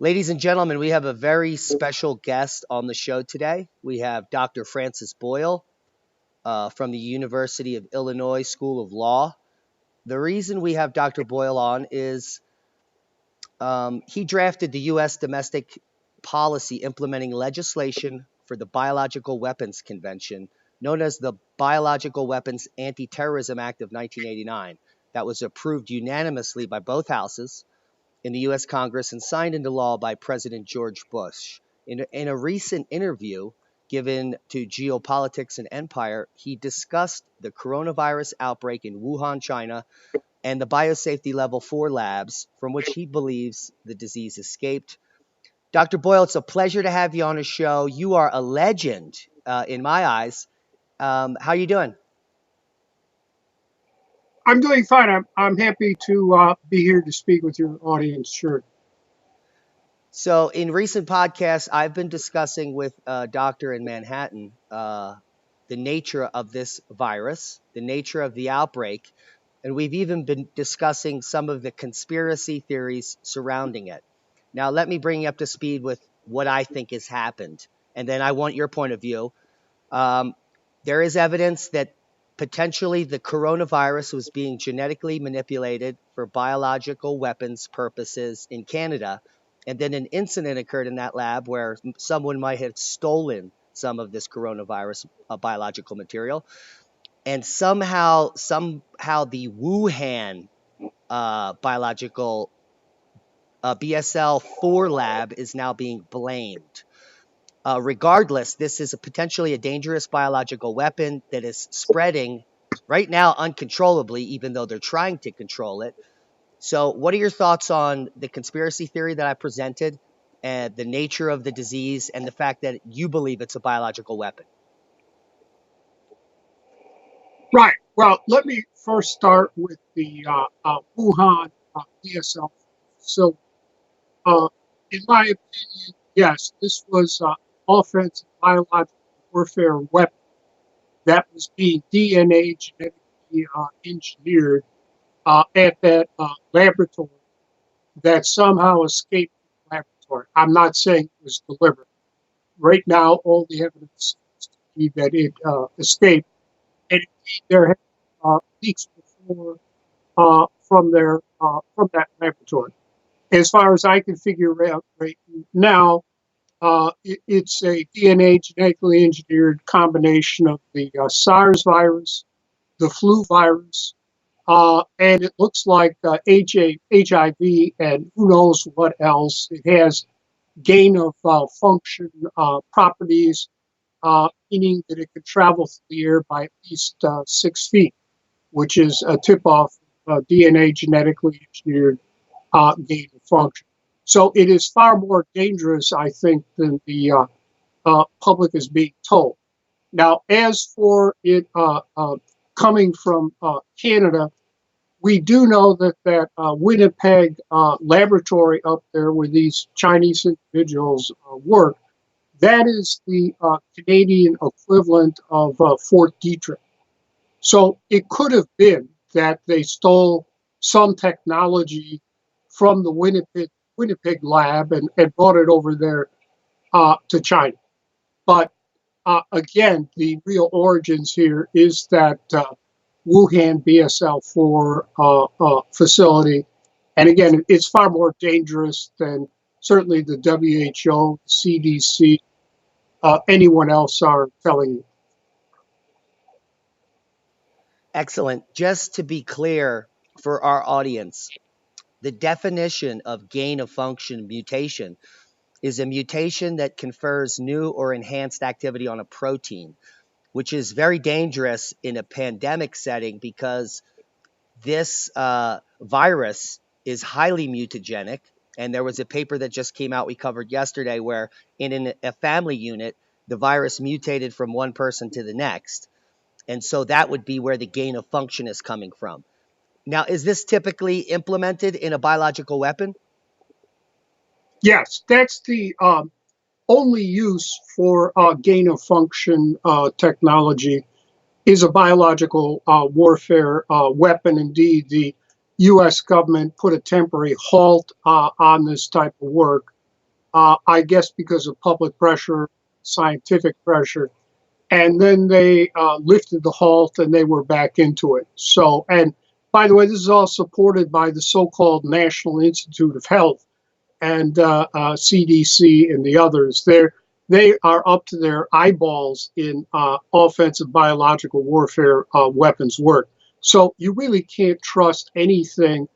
Ladies and gentlemen, we have a very special guest on the show today. We have Dr. Francis Boyle from the University of Illinois School of Law. The reason we have Dr. Boyle on is he drafted the U.S. domestic policy implementing legislation for the Biological Weapons Convention, known as the Biological Weapons Anti-Terrorism Act of 1989, that was approved unanimously by both houses in the U.S. Congress and signed into law by President George Bush. In a recent interview given to Geopolitics and Empire, he discussed the coronavirus outbreak in Wuhan, China, and the biosafety level 4 labs from which he believes the disease escaped. Dr. Boyle, it's a pleasure to have you on the show. You are a legend in my eyes. How are you doing? I'm doing fine. I'm happy to be here to speak with your audience. Sure. So, in recent podcasts, I've been discussing with a doctor in Manhattan the nature of this virus, the nature of the outbreak, and we've even been discussing some of the conspiracy theories surrounding it. Now, let me bring you up to speed with what I think has happened, and then I want your point of view. Um, there is evidence that potentially the coronavirus was being genetically manipulated for biological weapons purposes in Canada. And then an incident occurred in that lab where someone might have stolen some of this coronavirus biological material. And somehow the Wuhan biological BSL-4 lab is now being blamed. Regardless, this is potentially a dangerous biological weapon that is spreading right now uncontrollably, even though they're trying to control it. So, what are your thoughts on the conspiracy theory that I presented, and the nature of the disease, and the fact that you believe it's a biological weapon? Right. Well, let me first start with the Wuhan ESL. So, uh, in my opinion, yes, this was offensive biological warfare weapon that was being DNA genetically engineered at that laboratory that somehow escaped the laboratory. I'm not saying it was deliberate. Right now, all the evidence seems to be that it escaped. And indeed, there have leaks before from that laboratory. As far as I can figure out right now, it's a DNA genetically engineered combination of the SARS virus, the flu virus, and it looks like HIV and who knows what else. It has gain of function properties, meaning that it could travel through the air by at least 6 feet, which is a tip-off DNA genetically engineered gain of function. So it is far more dangerous, I think, than the public is being told. Now, as for it coming from Canada, we do know that Winnipeg laboratory up there where these Chinese individuals work, that is the Canadian equivalent of Fort Detrick. So it could have been that they stole some technology from the Winnipeg lab and brought it over there to China. But again, the real origins here is that Wuhan BSL-4 facility. And again, it's far more dangerous than certainly the WHO, CDC, anyone else are telling you. Excellent. Just to be clear for our audience, the definition of gain of function mutation is a mutation that confers new or enhanced activity on a protein, which is very dangerous in a pandemic setting because this virus is highly mutagenic. And there was a paper that just came out we covered yesterday where a family unit, the virus mutated from one person to the next. And so that would be where the gain of function is coming from. Now, is this typically implemented in a biological weapon? Yes, that's the only use for gain of function technology is a biological warfare weapon. Indeed, the U.S. government put a temporary halt on this type of work I guess because of public pressure, scientific pressure, and then they lifted the halt and they were back into it. So, and by the way, this is all supported by the so-called National Institute of Health and CDC and the others. They are up to their eyeballs in offensive biological warfare weapons work. So you really can't trust anything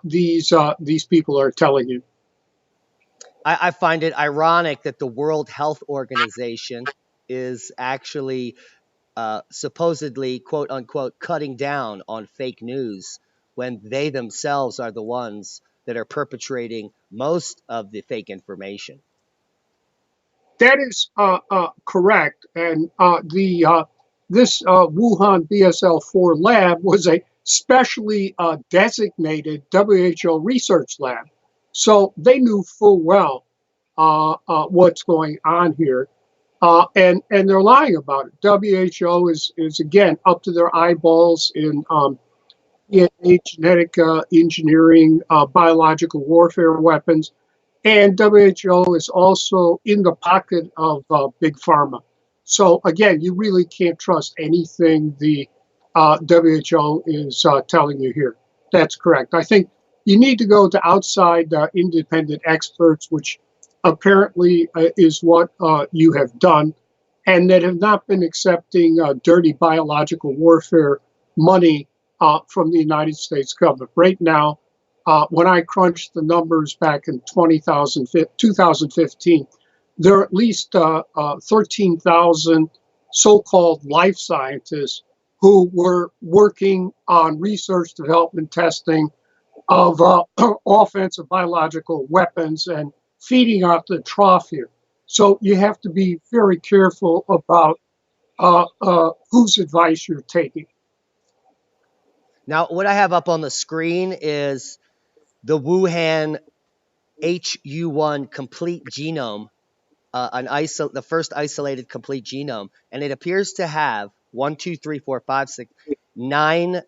these people are telling you. I find it ironic that the World Health Organization is actually supposedly, quote unquote, cutting down on fake news when they themselves are the ones that are perpetrating most of the fake information. That is correct, and the this Wuhan BSL-4 lab was a specially designated WHO research lab, so they knew full well what's going on here, and they're lying about it. WHO is again up to their eyeballs in DNA, genetic engineering, biological warfare weapons. And WHO is also in the pocket of big pharma. So again, you really can't trust anything the WHO is telling you here. That's correct. I think you need to go to outside independent experts, which apparently is what you have done, and that have not been accepting dirty biological warfare money from the United States government. Right now, when I crunched the numbers back in 2015, there are at least 13,000 so-called life scientists who were working on research, development, testing of offensive biological weapons and feeding off the trough here. So you have to be very careful about whose advice you're taking. Now, what I have up on the screen is the Wuhan HU1 complete genome, the first isolated complete genome, and it appears to have one, two, three, four, five, six, nine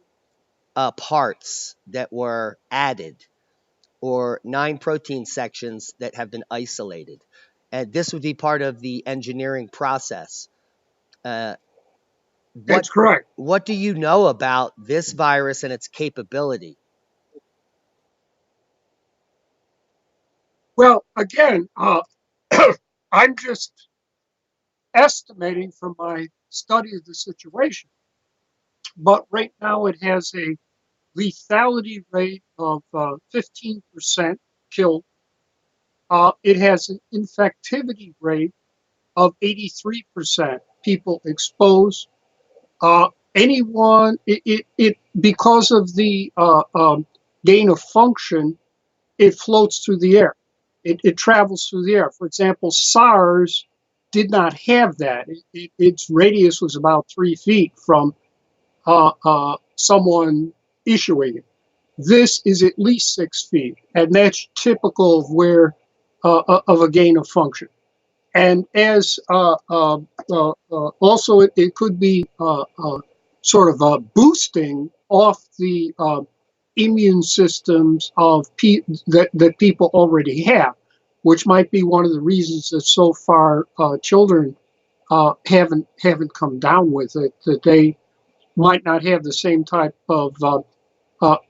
parts that were added, or nine protein sections that have been isolated. And this would be part of the engineering process. Uh, what That's correct. what do you know about this virus and its capability? Well, again, I'm just estimating from my study of the situation. But right now it has a lethality rate of 15% killed. It has an infectivity rate of 83% people exposed. Anyone, it because of the gain of function, it floats through the air. It travels through the air. For example, SARS did not have that. Its radius was about 3 feet from someone issuing it. This is at least 6 feet, and that's typical of where of a gain of function. And as also, it could be sort of boosting off the immune systems of that people already have, which might be one of the reasons that so far children haven't come down with it. That they might not have the same type of uh,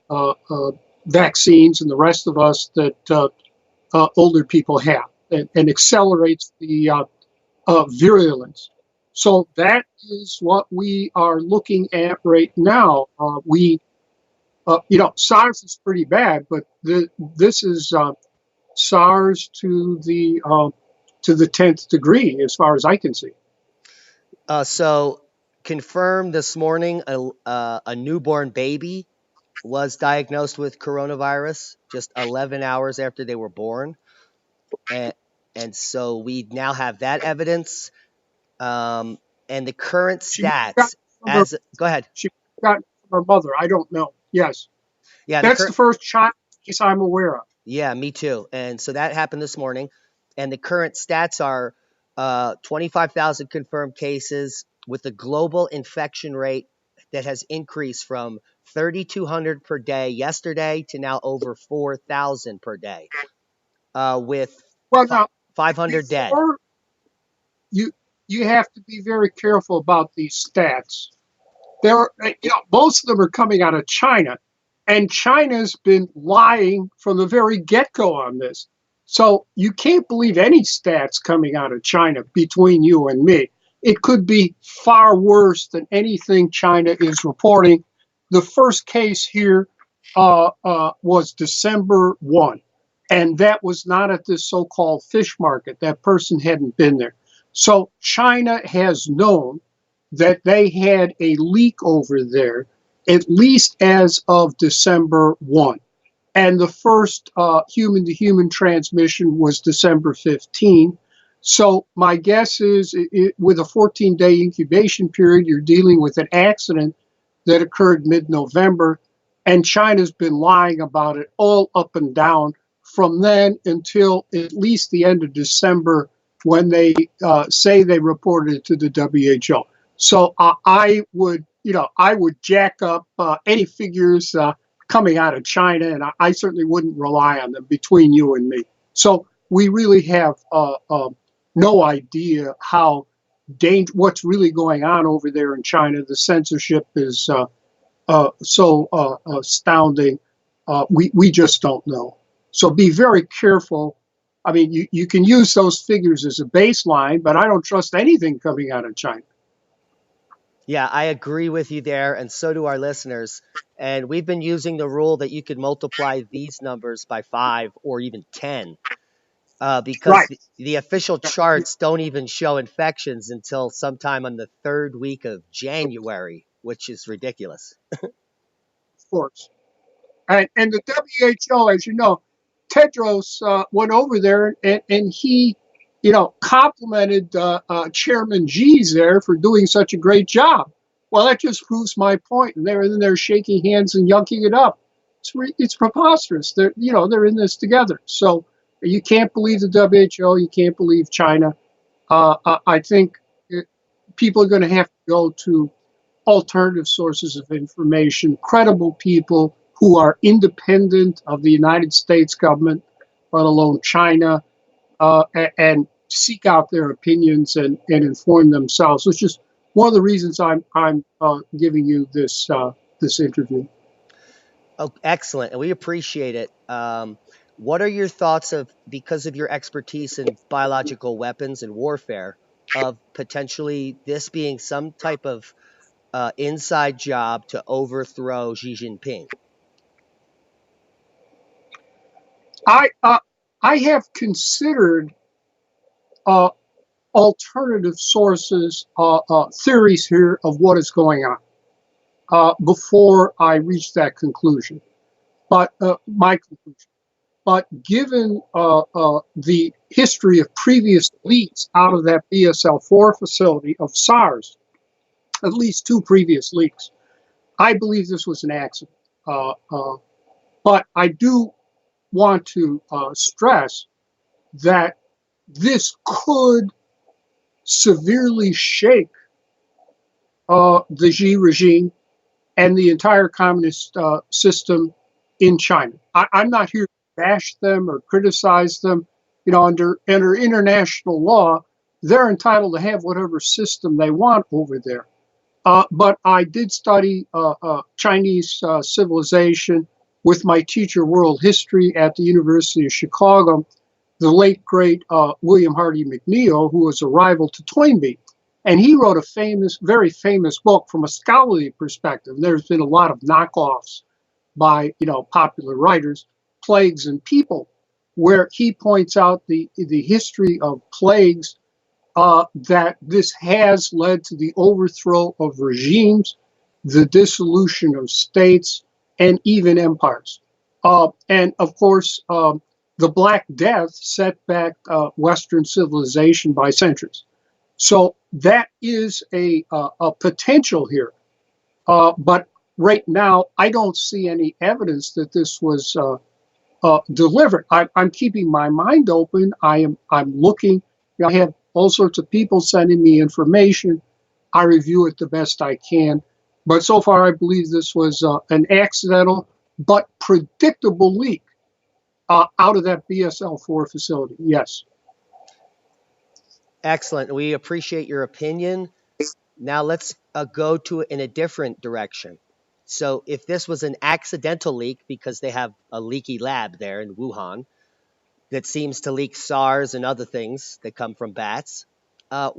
uh, uh, vaccines and the rest of us that older people have, and accelerates the virulence. So that is what we are looking at right now. SARS is pretty bad, but this is SARS to the 10th degree, as far as I can see. So, confirmed this morning, a newborn baby was diagnosed with coronavirus just 11 hours after they were born, and so we now have that evidence. Um, and the current She got stats, from her, as go ahead, she got from her mother. I don't know. Yes, yeah, the that's current the first child case I'm aware of. Yeah, me too. And so that happened this morning. And the current stats are 25,000 confirmed cases with a global infection rate that has increased from 3,200 per day yesterday to now over 4,000 per day. With Well, now 500 dead. before you you have to be very careful about these stats. Most of them are coming out of China, and China's been lying from the very get-go on this. So you can't believe any stats coming out of China between you and me. It could be far worse than anything China is reporting. The first case here was December 1, and that was not at this so-called fish market. That person hadn't been there. So China has known that they had a leak over there, at least as of December 1. And the first human to human transmission was December 15. So my guess is with a 14-day incubation period, you're dealing with an accident that occurred mid-November, and China's been lying about it all up and down from then until at least the end of December when they say they reported it to the WHO. So I would jack up any figures coming out of China, and I certainly wouldn't rely on them between you and me. So we really have no idea what's really going on over there in China. The censorship is so astounding. We just don't know. So be very careful. I mean, you can use those figures as a baseline, but I don't trust anything coming out of China. Yeah, I agree with you there, and so do our listeners. And we've been using the rule that you could multiply these numbers by 5 or even 10, because Right, the official charts don't even show infections until sometime on the third week of January, which is ridiculous. of course. And the WHO, as you know, Tedros went over there and he, complimented Chairman G's there for doing such a great job. Well, that just proves my point. And they're in there shaking hands and yucking it up. It's preposterous. They're in this together. So you can't believe the WHO. You can't believe China. I think people are going to have to go to alternative sources of information, credible people who are independent of the United States government, let alone China, and seek out their opinions and inform themselves. Which is one of the reasons I'm giving you this interview. Oh, excellent, and we appreciate it. What are your thoughts because of your expertise in biological weapons and warfare, of potentially this being some type of inside job to overthrow Xi Jinping? I uh, I have considered uh, alternative sources, theories here of what is going on before I reach that conclusion. But my conclusion. But given the history of previous leaks out of that BSL-4 facility of SARS, at least two previous leaks, I believe this was an accident. But I do want to stress that this could severely shake the Xi regime and the entire communist system in China. I'm not here to bash them or criticize them. Under international law, they're entitled to have whatever system they want over there. But I did study Chinese civilization with my teacher, world history, at the University of Chicago, the late, great William Hardy McNeil, who was a rival to Toynbee. And he wrote a very famous book from a scholarly perspective. There's been a lot of knockoffs by popular writers, Plagues and People, where he points out the history of plagues, that this has led to the overthrow of regimes, the dissolution of states, and even empires. And of course, the Black Death set back Western civilization by centuries. So that is a potential here. But right now, I don't see any evidence that this was delivered. I'm keeping my mind open. I'm looking. I have all sorts of people sending me information. I review it the best I can. But so far, I believe this was an accidental but predictable leak. out of that BSL-4 facility. Yes. Excellent. We appreciate your opinion. Now let's go to in a different direction. So, if this was an accidental leak because they have a leaky lab there in Wuhan that seems to leak SARS and other things that come from bats, uh,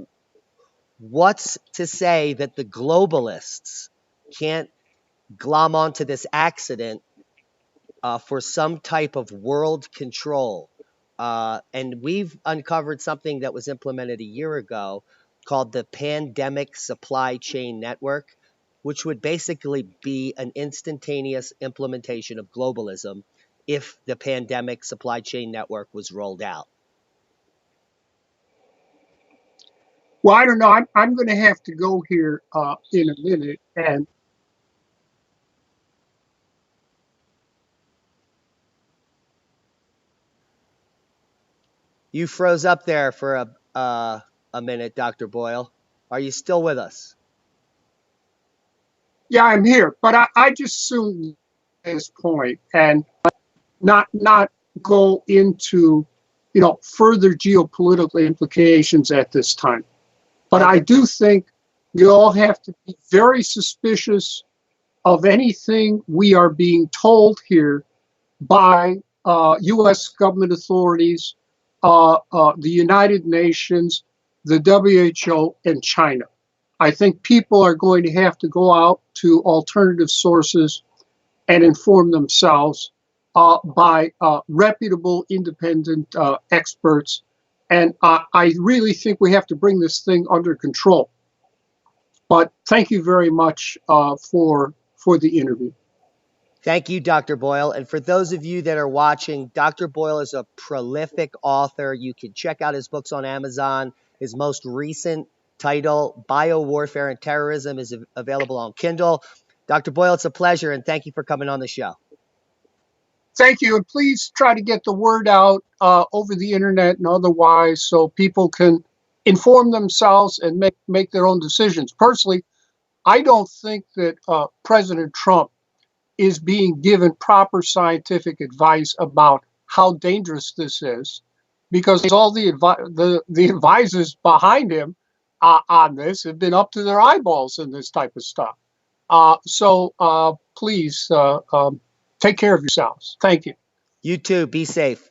what's to say that the globalists can't glom onto this accident for some type of world control? And we've uncovered something that was implemented a year ago called the Pandemic Supply Chain Network, which would basically be an instantaneous implementation of globalism if the Pandemic Supply Chain Network was rolled out. Well, I don't know. I'm going to have to go here in a minute. And You froze up there for a minute, Dr. Boyle. Are you still with us? yeah, I'm here. But I just assume at this point and not go into further geopolitical implications at this time. But I Okay. do think you all have to be very suspicious of anything we are being told here by U.S. government authorities, the United Nations, the WHO, and China. I think people are going to have to go out to alternative sources and inform themselves by reputable, independent experts. And I really think we have to bring this thing under control. But thank you very much for the interview. Thank you, Dr. Boyle. And for those of you that are watching, Dr. Boyle is a prolific author. You can check out his books on Amazon. His most recent title, Biowarfare and Terrorism, is available on Kindle. Dr. Boyle, it's a pleasure, and thank you for coming on the show. Thank you, and please try to get the word out over the internet and otherwise, so people can inform themselves and make their own decisions. Personally, I don't think that President Trump is being given proper scientific advice about how dangerous this is, because all the advisors behind him on this have been up to their eyeballs in this type of stuff. So please take care of yourselves. Thank you. You too. Be safe.